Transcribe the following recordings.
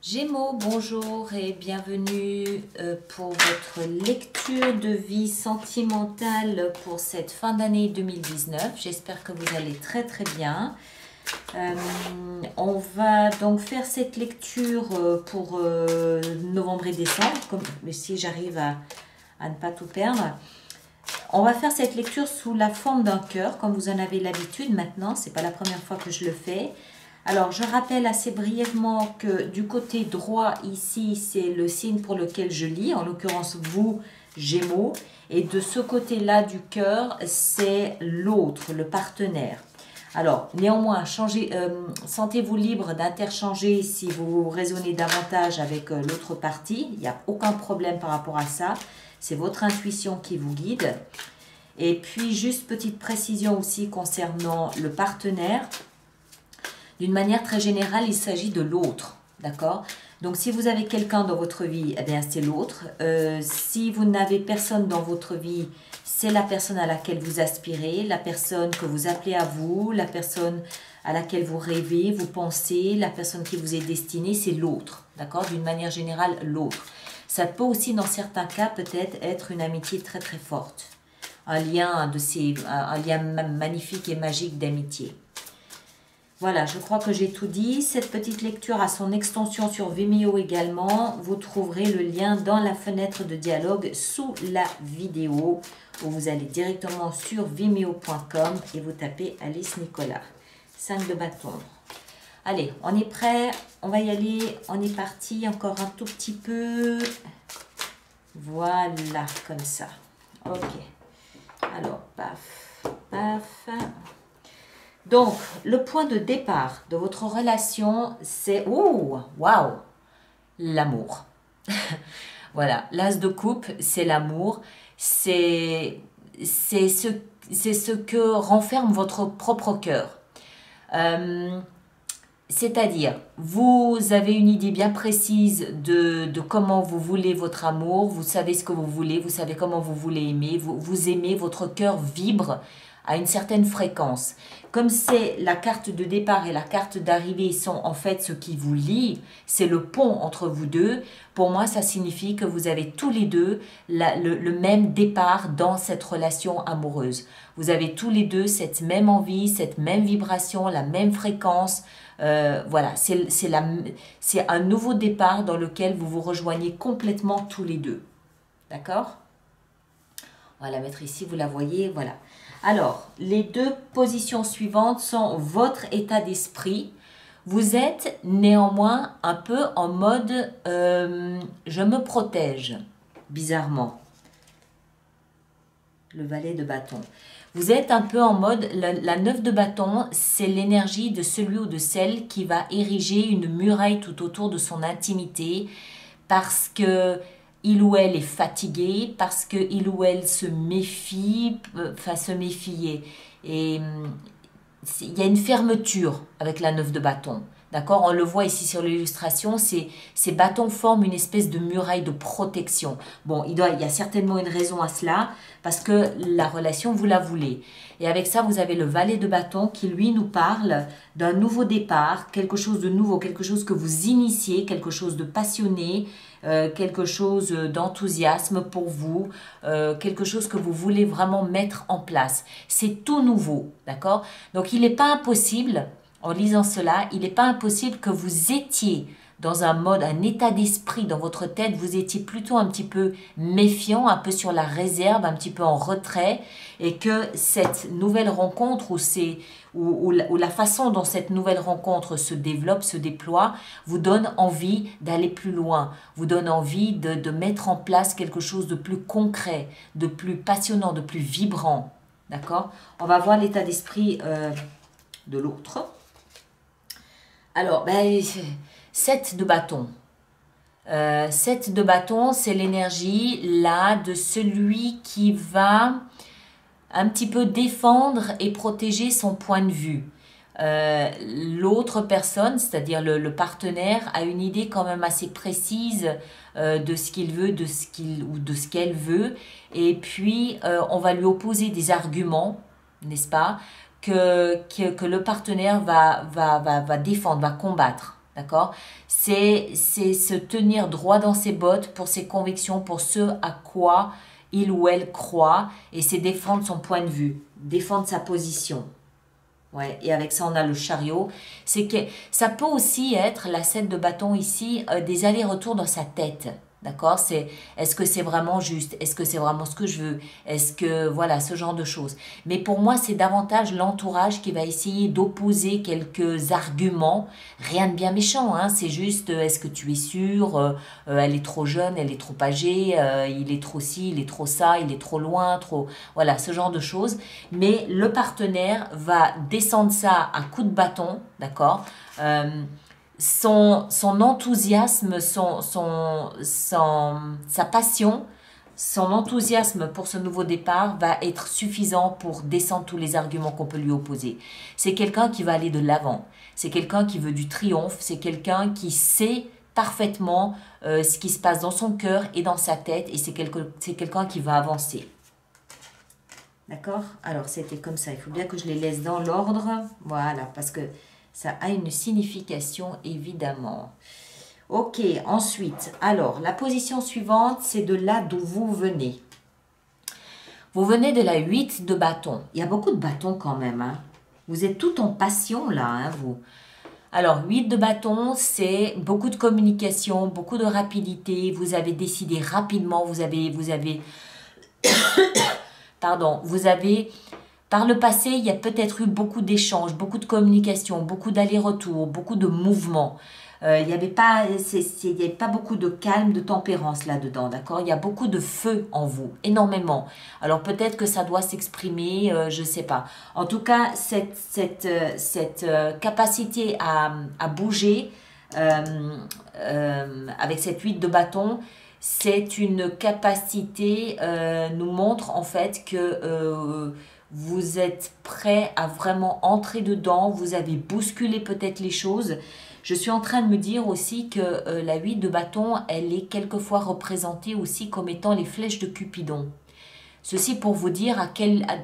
Gémeaux, bonjour et bienvenue pour votre lecture de vie sentimentale pour cette fin d'année 2019. J'espère que vous allez très très bien. On va donc faire cette lecture pour novembre et décembre, comme si j'arrive à ne pas tout perdre. On va faire cette lecture sous la forme d'un cœur, comme vous en avez l'habitude maintenant. Ce n'est pas la première fois que je le fais. Alors, je rappelle assez brièvement que du côté droit, ici, c'est le signe pour lequel je lis, en l'occurrence vous, Gémeaux. Et de ce côté-là du cœur, c'est l'autre, le partenaire. Alors, néanmoins, sentez-vous libre d'interchanger si vous raisonnez davantage avec l'autre partie. Il n'y a aucun problème par rapport à ça. C'est votre intuition qui vous guide. Et puis, juste petite précision aussi concernant le partenaire. D'une manière très générale, il s'agit de l'autre, d'accord? Donc, si vous avez quelqu'un dans votre vie, eh bien, c'est l'autre. Si vous n'avez personne dans votre vie, c'est la personne à laquelle vous aspirez, la personne que vous appelez à vous, la personne à laquelle vous rêvez, vous pensez, la personne qui vous est destinée, c'est l'autre, d'accord? D'une manière générale, l'autre. Ça peut aussi, dans certains cas, peut-être être une amitié très, très forte. Un lien magnifique et magique d'amitié. Voilà, je crois que j'ai tout dit. Cette petite lecture a son extension sur Vimeo également. Vous trouverez le lien dans la fenêtre de dialogue sous la vidéo où vous allez directement sur vimeo.com et vous tapez Alice Nicolas. 5 de bâton. Allez, on est prêt, on va y aller. On est parti encore un tout petit peu. Voilà, comme ça. Ok. Alors, paf, paf. Donc, le point de départ de votre relation, c'est, oh, waouh, l'amour. Voilà, l'as de coupe, c'est l'amour. C'est ce que renferme votre propre cœur. C'est-à-dire, vous avez une idée bien précise de comment vous voulez votre amour, vous savez ce que vous voulez, vous savez comment vous voulez aimer, vous aimez, votre cœur vibre à une certaine fréquence. Comme c'est la carte de départ et la carte d'arrivée sont en fait ce qui vous lie, c'est le pont entre vous deux, pour moi ça signifie que vous avez tous les deux le même départ dans cette relation amoureuse. Vous avez tous les deux cette même envie, cette même vibration, la même fréquence. Voilà, c'est un nouveau départ dans lequel vous vous rejoignez complètement tous les deux. D'accord? On va la mettre ici, vous la voyez, voilà. Alors, les deux positions suivantes sont votre état d'esprit. Vous êtes néanmoins un peu en mode je me protège, bizarrement. Le valet de bâton. Vous êtes un peu en mode, la 9 de bâton, c'est l'énergie de celui ou de celle qui va ériger une muraille tout autour de son intimité parce que il ou elle est fatigué, parce que il ou elle se méfie, enfin se méfier. Et il y a une fermeture avec la 9 de bâton. D'accord? On le voit ici sur l'illustration, ces bâtons forment une espèce de muraille de protection. Bon, il y a certainement une raison à cela, parce que la relation, vous la voulez. Et avec ça, vous avez le valet de bâton qui, lui, nous parle d'un nouveau départ, quelque chose de nouveau, quelque chose que vous initiez, quelque chose de passionné, quelque chose d'enthousiasme pour vous, quelque chose que vous voulez vraiment mettre en place. C'est tout nouveau, d'accord? Donc, il n'est pas impossible, en lisant cela, il n'est pas impossible que vous étiez dans un mode, un état d'esprit dans votre tête, vous étiez plutôt un petit peu méfiant, un peu sur la réserve, un petit peu en retrait, et que cette nouvelle rencontre ou la façon dont cette nouvelle rencontre se développe, se déploie, vous donne envie d'aller plus loin, vous donne envie de mettre en place quelque chose de plus concret, de plus passionnant, de plus vibrant. D'accord? On va voir l'état d'esprit de l'autre. Alors, 7 de bâton. 7 de bâton, c'est l'énergie là de celui qui va un petit peu défendre et protéger son point de vue. L'autre personne, c'est-à-dire le partenaire, a une idée quand même assez précise de ce qu'il veut, de ce qu'elle veut. Et puis, on va lui opposer des arguments, n'est-ce pas, que le partenaire va défendre, va combattre. D'accord? C'est se tenir droit dans ses bottes pour ses convictions, pour ce à quoi il ou elle croit, et c'est défendre son point de vue, défendre sa position. Ouais, et avec ça, on a le chariot. C'est que ça peut aussi être, la scène de bâton ici, des allers-retours dans sa tête. D'accord? Est-ce que c'est vraiment juste? Est-ce que c'est vraiment ce que je veux? Est-ce que, voilà, ce genre de choses. Mais pour moi, c'est davantage l'entourage qui va essayer d'opposer quelques arguments. Rien de bien méchant, hein. C'est juste, est-ce que tu es sûr? Elle est trop jeune, elle est trop âgée, il est trop ci, il est trop ça, il est trop loin, trop... Voilà, ce genre de choses. Mais le partenaire va descendre ça à coups de bâton, d'accord? Son enthousiasme, sa passion, son enthousiasme pour ce nouveau départ va être suffisant pour descendre tous les arguments qu'on peut lui opposer. C'est quelqu'un qui va aller de l'avant, c'est quelqu'un qui veut du triomphe, c'est quelqu'un qui sait parfaitement ce qui se passe dans son cœur et dans sa tête, et c'est quelqu'un qui va avancer. D'accord? Alors, c'était comme ça. Il faut bien que je les laisse dans l'ordre. Voilà, parce que ça a une signification, évidemment. Ok, ensuite, alors, la position suivante, c'est de là d'où vous venez. Vous venez de la 8 de bâton. Il y a beaucoup de bâtons quand même, hein. Vous êtes tout en passion, là, hein, vous. Alors, 8 de bâton, c'est beaucoup de communication, beaucoup de rapidité. Vous avez décidé rapidement, vous avez pardon, vous avez, par le passé, il y a peut-être eu beaucoup d'échanges, beaucoup de communication, beaucoup d'allers-retours, beaucoup de mouvements. Il n'y avait pas beaucoup de calme, de tempérance là-dedans, d'accord? Il y a beaucoup de feu en vous, énormément. Alors peut-être que ça doit s'exprimer, je ne sais pas. En tout cas, cette capacité à bouger avec cette 8 de bâton, c'est une capacité, nous montre en fait que vous êtes prêt à vraiment entrer dedans, vous avez bousculé peut-être les choses. Je suis en train de me dire aussi que la 8 de bâton, elle est quelquefois représentée aussi comme étant les flèches de Cupidon. Ceci pour vous dire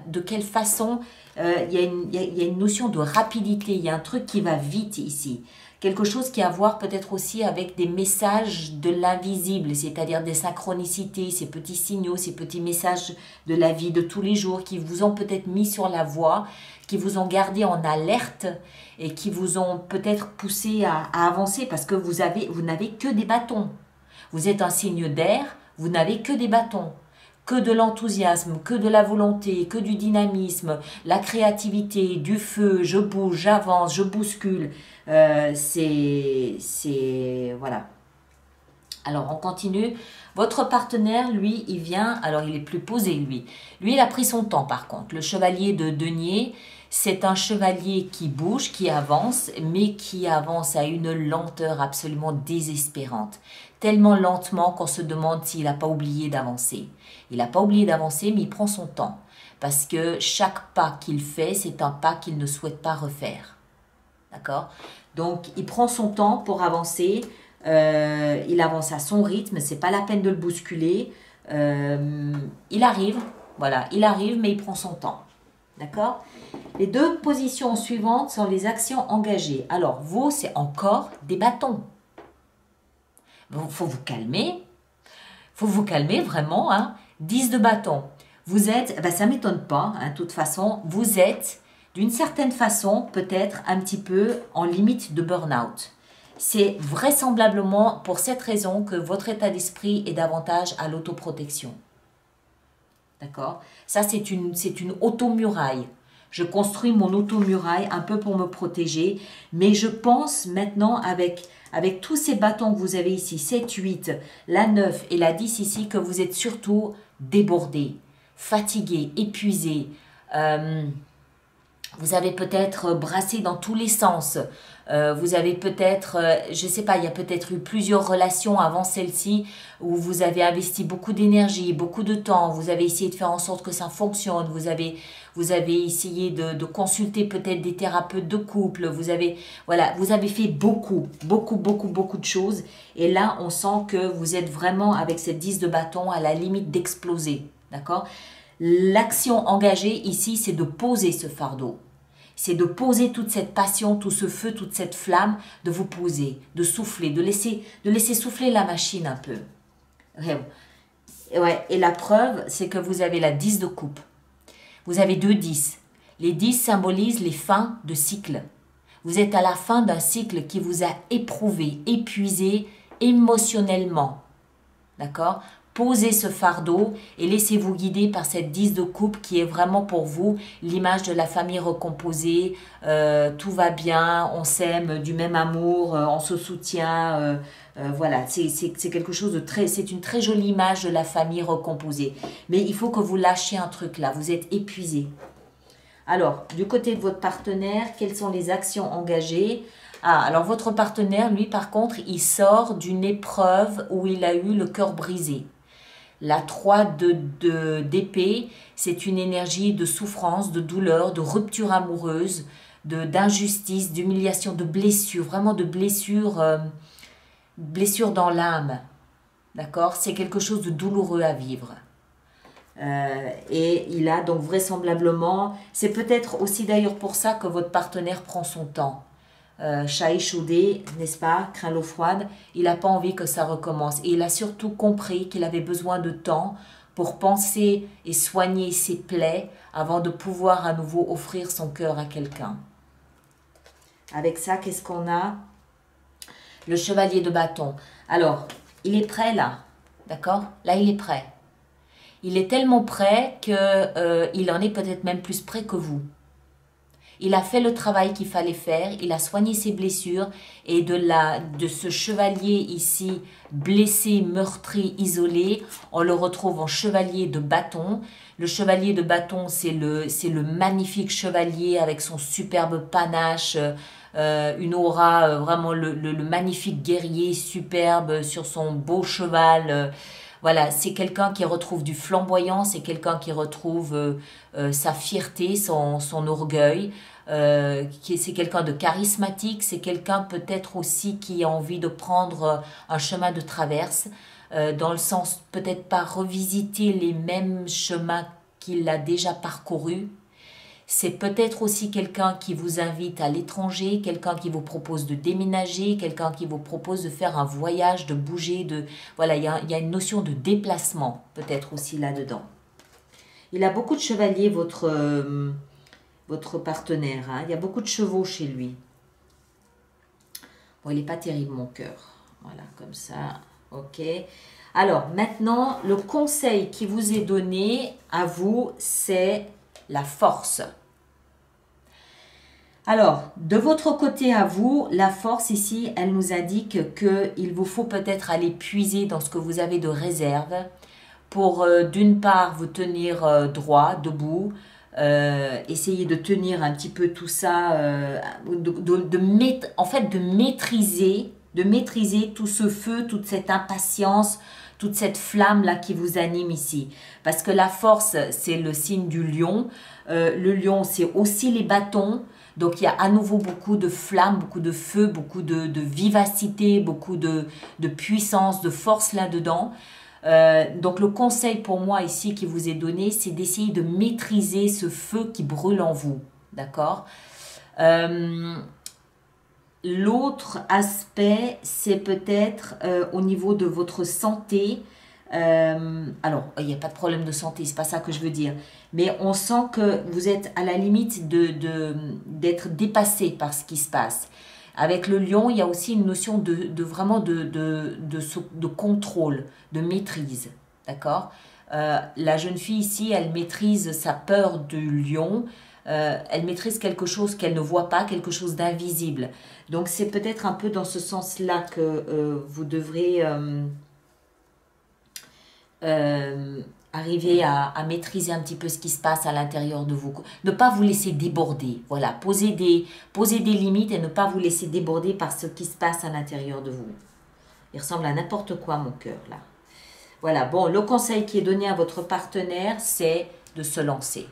de quelle façon il y a une notion de rapidité, il y a un truc qui va vite ici. Quelque chose qui a à voir peut-être aussi avec des messages de l'invisible, c'est-à-dire des synchronicités, ces petits signaux, ces petits messages de la vie de tous les jours qui vous ont peut-être mis sur la voie, qui vous ont gardé en alerte et qui vous ont peut-être poussé à avancer parce que vous n'avez que des bâtons. Vous êtes un signe d'air, vous n'avez que des bâtons. Que de l'enthousiasme, que de la volonté, que du dynamisme, la créativité, du feu, je bouge, j'avance, je bouscule. Voilà. Alors, on continue. Votre partenaire, lui, il vient, alors il est plus posé, lui. Lui, il a pris son temps, par contre. Le chevalier de denier, c'est un chevalier qui bouge, qui avance, mais qui avance à une lenteur absolument désespérante. Tellement lentement qu'on se demande s'il n'a pas oublié d'avancer. Il n'a pas oublié d'avancer, mais il prend son temps. Parce que chaque pas qu'il fait, c'est un pas qu'il ne souhaite pas refaire. D'accord? Donc, il prend son temps pour avancer. Il avance à son rythme. C'est pas la peine de le bousculer. Il arrive. Voilà, il arrive, mais il prend son temps. D'accord? Les deux positions suivantes sont les actions engagées. Alors, vous, c'est encore des bâtons. Il faut vous calmer. Il faut vous calmer vraiment. Hein. 10 de bâton. Vous êtes, ça ne m'étonne pas, hein, de toute façon, vous êtes d'une certaine façon peut-être un petit peu en limite de burn-out. C'est vraisemblablement pour cette raison que votre état d'esprit est davantage à l'autoprotection. D'accord? Ça, c'est une automuraille. Je construis mon automuraille un peu pour me protéger, mais je pense maintenant avec tous ces bâtons que vous avez ici, 7, 8, la 9 et la 10 ici, que vous êtes surtout débordé, fatigué, épuisé. Vous avez peut-être brassé dans tous les sens. Vous avez peut-être, je ne sais pas, il y a peut-être eu plusieurs relations avant celle-ci où vous avez investi beaucoup d'énergie, beaucoup de temps. Vous avez essayé de faire en sorte que ça fonctionne. Vous avez essayé de consulter peut-être des thérapeutes de couple. Vous avez fait beaucoup de choses. Et là, on sent que vous êtes vraiment avec cette 10 de bâton à la limite d'exploser. D'accord? L'action engagée ici, c'est de poser ce fardeau. C'est de poser toute cette passion, tout ce feu, toute cette flamme, de vous poser, de souffler, de laisser souffler la machine un peu. Ouais, et la preuve, c'est que vous avez la 10 de coupe. Vous avez 2 10. Les 10 symbolisent les fins de cycle. Vous êtes à la fin d'un cycle qui vous a éprouvé, épuisé émotionnellement. D'accord? Posez ce fardeau et laissez-vous guider par cette 10 de coupe qui est vraiment pour vous l'image de la famille recomposée. Tout va bien, on s'aime du même amour, on se soutient. Voilà, c'est quelque chose de très... C'est une très jolie image de la famille recomposée. Mais il faut que vous lâchiez un truc là, vous êtes épuisé. Alors, du côté de votre partenaire, quelles sont les actions engagées? Ah, alors votre partenaire, lui, par contre, il sort d'une épreuve où il a eu le cœur brisé. La 3 d'épée, c'est une énergie de souffrance, de douleur, de rupture amoureuse, d'injustice, d'humiliation, de blessure, vraiment de blessure, blessure dans l'âme. D'accord? C'est quelque chose de douloureux à vivre. Et il a donc vraisemblablement, c'est peut-être aussi d'ailleurs pour ça que votre partenaire prend son temps. Chat chaudé, n'est-ce pas, craint l'eau froide, il n'a pas envie que ça recommence. Et il a surtout compris qu'il avait besoin de temps pour penser et soigner ses plaies avant de pouvoir à nouveau offrir son cœur à quelqu'un. Avec ça, qu'est-ce qu'on a? Le chevalier de bâton. Alors, il est prêt là, d'accord? Là, il est prêt. Il est tellement prêt qu'il en est peut-être même plus prêt que vous. Il a fait le travail qu'il fallait faire, il a soigné ses blessures et de ce chevalier ici, blessé, meurtri, isolé, on le retrouve en chevalier de bâton. Le chevalier de bâton, c'est le magnifique chevalier avec son superbe panache, une aura, vraiment le magnifique guerrier superbe sur son beau cheval. Voilà, c'est quelqu'un qui retrouve du flamboyant, c'est quelqu'un qui retrouve sa fierté, son orgueil. C'est quelqu'un de charismatique, c'est quelqu'un peut-être aussi qui a envie de prendre un chemin de traverse, dans le sens peut-être pas revisiter les mêmes chemins qu'il a déjà parcourus. C'est peut-être aussi quelqu'un qui vous invite à l'étranger, quelqu'un qui vous propose de déménager, quelqu'un qui vous propose de faire un voyage, de bouger, voilà, il y a une notion de déplacement peut-être aussi là-dedans. Il a beaucoup de chevaliers, votre partenaire, hein. Il y a beaucoup de chevaux chez lui. Bon, il n'est pas terrible, mon cœur. Voilà, comme ça, ok. Alors, maintenant, le conseil qui vous est donné à vous, c'est la force. Alors, de votre côté à vous, la force ici, elle nous indique qu'il vous faut peut-être aller puiser dans ce que vous avez de réserve pour, d'une part, vous tenir droit, debout, essayer de tenir un petit peu tout ça, en fait, de maîtriser tout ce feu, toute cette impatience, toute cette flamme-là qui vous anime ici. Parce que la force, c'est le signe du lion. Le lion, c'est aussi les bâtons. Donc, il y a à nouveau beaucoup de flamme, beaucoup de feu, beaucoup de vivacité, beaucoup de puissance, de force là-dedans. Donc, le conseil pour moi ici qui vous est donné, c'est d'essayer de maîtriser ce feu qui brûle en vous. D'accord? L'autre aspect, c'est peut-être au niveau de votre santé. Alors, il n'y a pas de problème de santé, c'est pas ça que je veux dire. Mais on sent que vous êtes à la limite d'être dépassé par ce qui se passe. Avec le lion, il y a aussi une notion vraiment de contrôle, de maîtrise. D'accord? La jeune fille ici, elle maîtrise sa peur du lion. Elle maîtrise quelque chose qu'elle ne voit pas, quelque chose d'invisible. Donc, c'est peut-être un peu dans ce sens-là que vous devrez arriver à maîtriser un petit peu ce qui se passe à l'intérieur de vous. Ne pas vous laisser déborder. Voilà, poser des limites et ne pas vous laisser déborder par ce qui se passe à l'intérieur de vous. Il ressemble à n'importe quoi, mon cœur, là. Voilà, bon, le conseil qui est donné à votre partenaire, c'est de se lancer.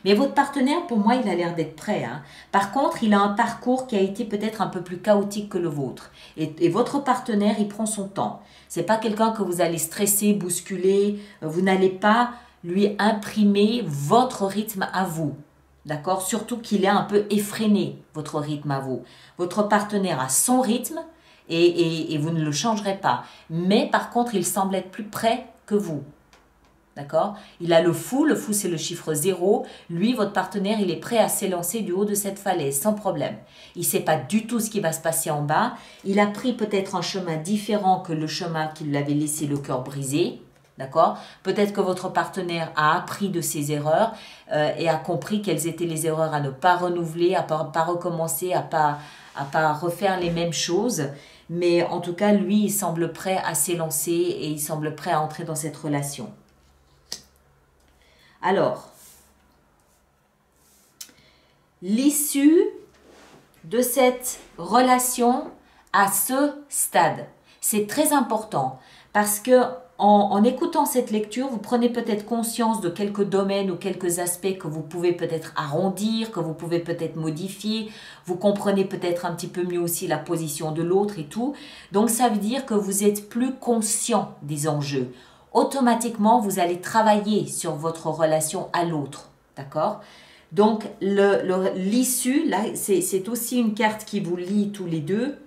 Mais votre partenaire, pour moi, il a l'air d'être prêt, hein. Par contre, il a un parcours qui a été peut-être un peu plus chaotique que le vôtre. Et votre partenaire, il prend son temps. C'est pas quelqu'un que vous allez stresser, bousculer. Vous n'allez pas lui imprimer votre rythme à vous. D'accord? Surtout qu'il est un peu effréné, votre rythme à vous. Votre partenaire a son rythme et vous ne le changerez pas. Mais par contre, il semble être plus près que vous. D'accord? Il a le fou c'est le chiffre 0. Lui, votre partenaire, il est prêt à s'élancer du haut de cette falaise, sans problème. Il ne sait pas du tout ce qui va se passer en bas. Il a pris peut-être un chemin différent que le chemin qui lui avait laissé le cœur brisé. D'accord? Peut-être que votre partenaire a appris de ses erreurs et a compris quelles étaient les erreurs à ne pas renouveler, à ne pas recommencer, à pas refaire les mêmes choses. Mais en tout cas, lui, il semble prêt à s'élancer et il semble prêt à entrer dans cette relation. Alors, l'issue de cette relation à ce stade, c'est très important parce que en écoutant cette lecture, vous prenez peut-être conscience de quelques domaines ou quelques aspects que vous pouvez peut-être arrondir, que vous pouvez peut-être modifier. Vous comprenez peut-être un petit peu mieux aussi la position de l'autre et tout. Donc, ça veut dire que vous êtes plus conscient des enjeux. Automatiquement, vous allez travailler sur votre relation à l'autre. D'accord? Donc, l'issue, là, c'est aussi une carte qui vous lie tous les deux.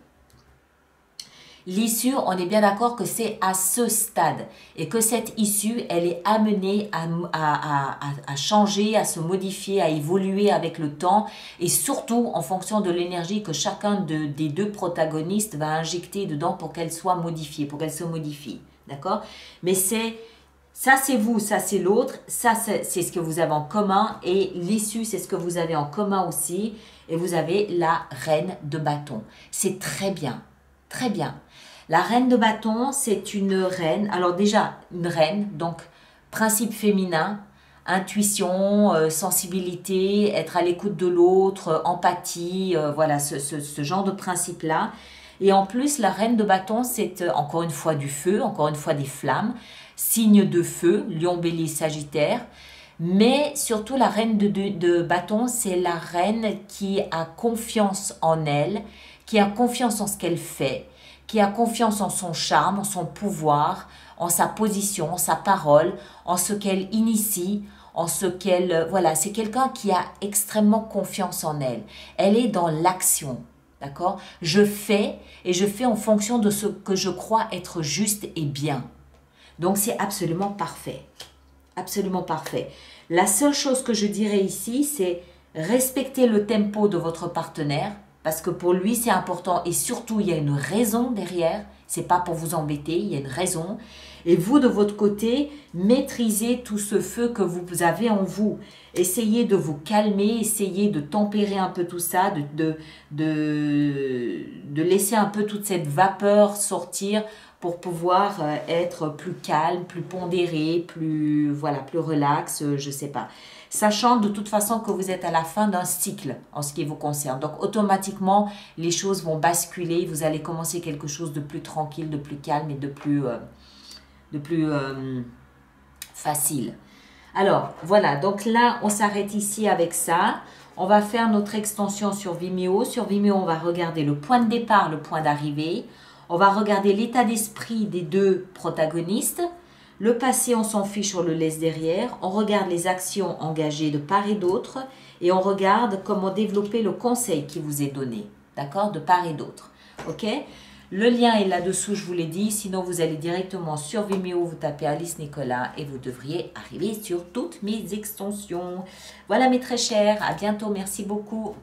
L'issue, on est bien d'accord que c'est à ce stade et que cette issue, elle est amenée à changer, à se modifier, à évoluer avec le temps et surtout en fonction de l'énergie que chacun des deux protagonistes va injecter dedans pour qu'elle soit modifiée, pour qu'elle se modifie. D'accord? Mais ça c'est vous, ça c'est l'autre, ça c'est ce que vous avez en commun et l'issue c'est ce que vous avez en commun aussi et vous avez la reine de bâton. C'est très bien, très bien. La reine de bâton, c'est une reine, alors déjà une reine, donc principe féminin, intuition, sensibilité, être à l'écoute de l'autre, empathie, voilà ce genre de principe-là. Et en plus, la reine de bâton, c'est encore une fois du feu, encore une fois des flammes, signe de feu, lion, bélier, sagittaire. Mais surtout, la reine de bâton, c'est la reine qui a confiance en elle, qui a confiance en ce qu'elle fait, qui a confiance en son charme, en son pouvoir, en sa position, en sa parole, en ce qu'elle initie, en ce qu'elle... Voilà, c'est quelqu'un qui a extrêmement confiance en elle. Elle est dans l'action, d'accord? Je fais et je fais en fonction de ce que je crois être juste et bien. Donc, c'est absolument parfait. Absolument parfait. La seule chose que je dirais ici, c'est respecter le tempo de votre partenaire, parce que pour lui, c'est important et surtout, il y a une raison derrière. C'est pas pour vous embêter, il y a une raison. Et vous, de votre côté, maîtrisez tout ce feu que vous avez en vous. Essayez de vous calmer, essayez de tempérer un peu tout ça, de laisser un peu toute cette vapeur sortir pour pouvoir être plus calme, plus pondéré, plus, voilà, plus relax, je sais pas. Sachant de toute façon que vous êtes à la fin d'un cycle en ce qui vous concerne. Donc, automatiquement, les choses vont basculer. Vous allez commencer quelque chose de plus tranquille, de plus calme et de plus facile. Alors, voilà. Donc là, on s'arrête ici avec ça. On va faire notre extension sur Vimeo. Sur Vimeo, on va regarder le point de départ, le point d'arrivée. On va regarder l'état d'esprit des deux protagonistes. Le passé, on s'en fiche, on le laisse derrière. On regarde les actions engagées de part et d'autre. Et on regarde comment développer le conseil qui vous est donné. D'accord? De part et d'autre. OK? Le lien est là-dessous, je vous l'ai dit. Sinon, vous allez directement sur Vimeo, vous tapez Alice Nicolas et vous devriez arriver sur toutes mes extensions. Voilà mes très chers. À bientôt. Merci beaucoup.